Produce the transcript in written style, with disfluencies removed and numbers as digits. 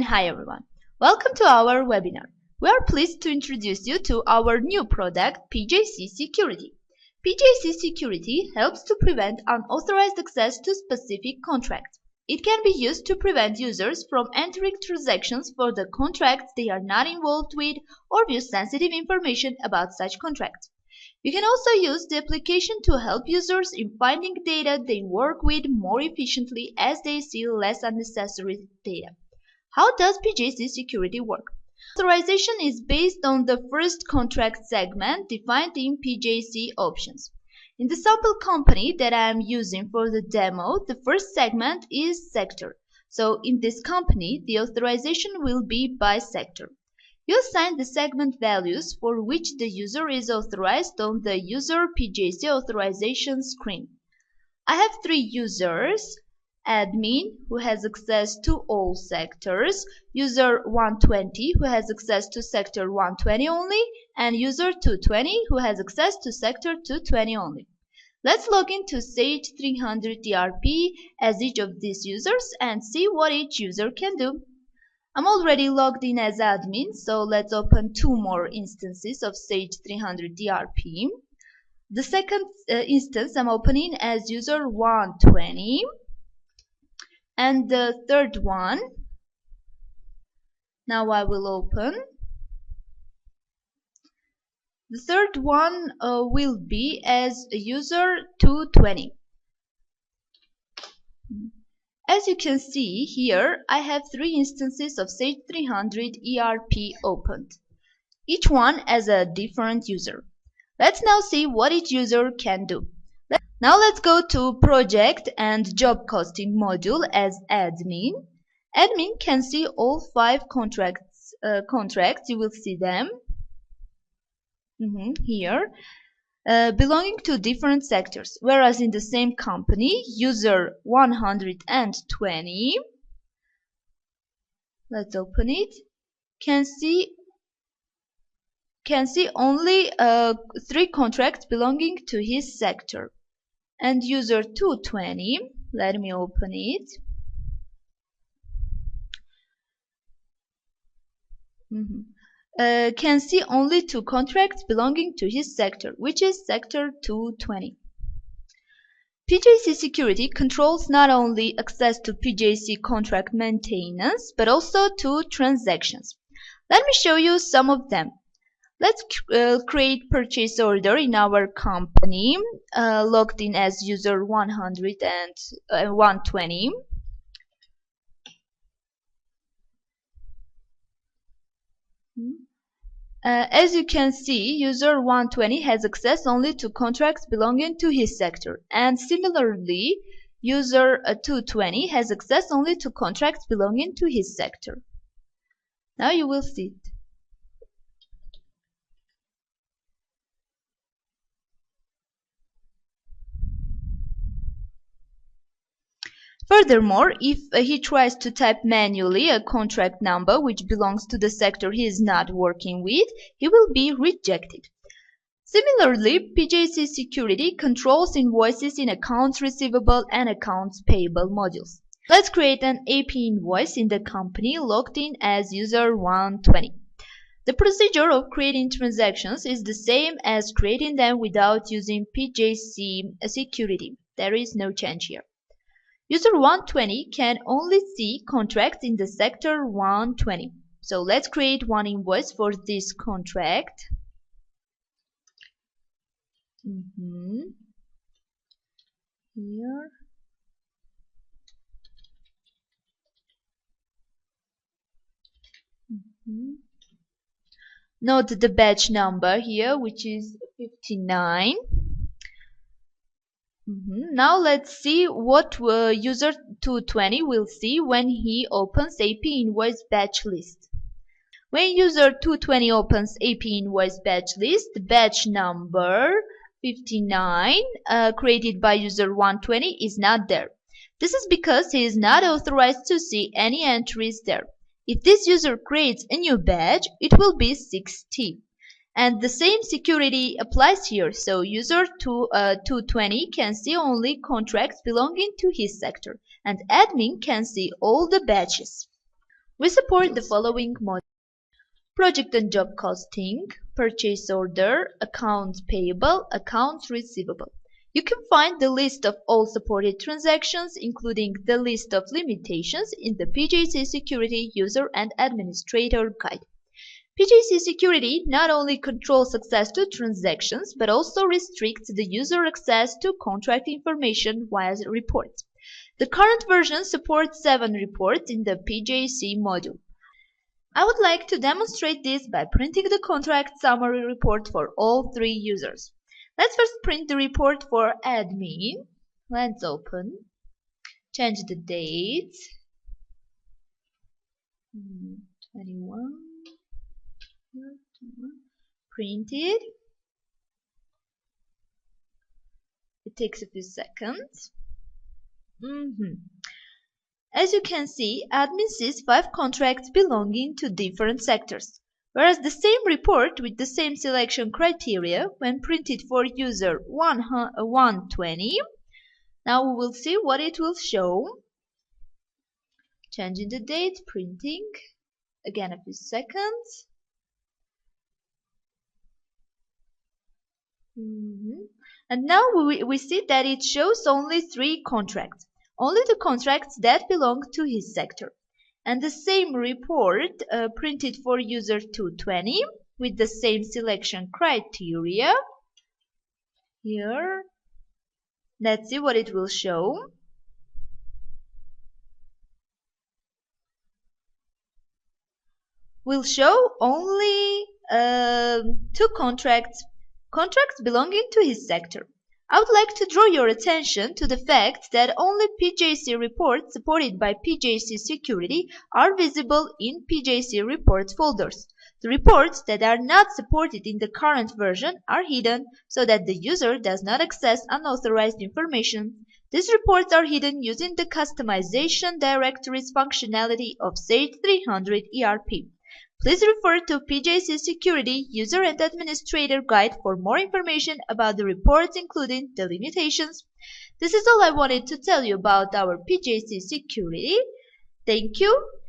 hi everyone. Welcome to our webinar. We are pleased to introduce you to our new product, PJC Security. PJC Security helps to prevent unauthorized access to specific contracts. It can be used to prevent users from entering transactions for the contracts they are not involved with or view sensitive information about such contracts. You can also use the application to help users in finding data they work with more efficiently as they see less unnecessary data. How does PJC security work? Authorization is based on the first contract segment defined in PJC options. In the sample company that I am using for the demo, the first segment is sector. So in this company, the authorization will be by sector. You assign the segment values for which the user is authorized on the user PJC authorization screen. I have three users: admin, who has access to all sectors, user 120, who has access to sector 120 only, and user 220, who has access to sector 220 only. Let's log into Sage 300 ERP as each of these users and see what each user can do. I'm already logged in as admin, so let's open two more instances of Sage 300 ERP. The second instance I'm opening as user 120, and the third one, now I will open. The third one will be as user 220. As you can see here, I have three instances of Sage 300 ERP opened, each one as a different user. Let's now see what each user can do. Now let's go to Project and Job Costing module as admin. Admin can see all 5 contracts. You will see them here, belonging to different sectors, whereas in the same company, user 120, let's open it, can see only 3 contracts belonging to his sector. And user 220, let me open it. Can see only 2 contracts belonging to his sector, which is sector 220. PJC Security controls not only access to PJC contract maintenance, but also to transactions. Let me show you some of them. Let's create purchase order in our company, logged in as user 100 and 120. As you can see, user 120 has access only to contracts belonging to his sector, and similarly, user 220 has access only to contracts belonging to his sector. Now you will see it. Furthermore, if he tries to type manually a contract number which belongs to the sector he is not working with, he will be rejected. Similarly, PJC Security controls invoices in accounts receivable and accounts payable modules. Let's create an AP invoice in the company logged in as user 120. The procedure of creating transactions is the same as creating them without using PJC Security. There is no change here. User 120 can only see contracts in the sector 120. So let's create one invoice for this contract. Here. Note the batch number here, which is 59. Now let's see what user 220 will see when he opens AP invoice batch list. When user 220 opens AP invoice batch list, the batch number 59 created by user 120 is not there. This is because he is not authorized to see any entries there. If this user creates a new batch, it will be 60. And the same security applies here, so user 220 can see only contracts belonging to his sector, and admin can see all the batches. We support the following modules: project and job costing, purchase order, accounts payable, accounts receivable. You can find the list of all supported transactions, including the list of limitations, in the PJC Security User and Administrator Guide. PJC Security not only controls access to transactions, but also restricts the user access to contract information via reports. The current version supports 7 reports in the PJC module. I would like to demonstrate this by printing the contract summary report for all 3 users. Let's first print the report for admin. Let's open. Change the date. 21. Print it. It takes a few seconds. As you can see, admin sees 5 contracts belonging to different sectors, whereas the same report with the same selection criteria when printed for user 120. Now we will see what it will show. Changing the date, printing. Again a few seconds. And now we see that it shows only 3 contracts. Only the contracts that belong to his sector. And the same report printed for user 220 with the same selection criteria. Here. Let's see what it will show. Will show only 2 contracts belonging to his sector. I would like to draw your attention to the fact that only PJC reports supported by PJC Security are visible in PJC reports folders. The reports that are not supported in the current version are hidden so that the user does not access unauthorized information. These reports are hidden using the customization directories functionality of Sage 300 ERP. Please refer to PJC Security User and Administrator Guide for more information about the reports, including the limitations. This is all I wanted to tell you about our PJC Security. Thank you.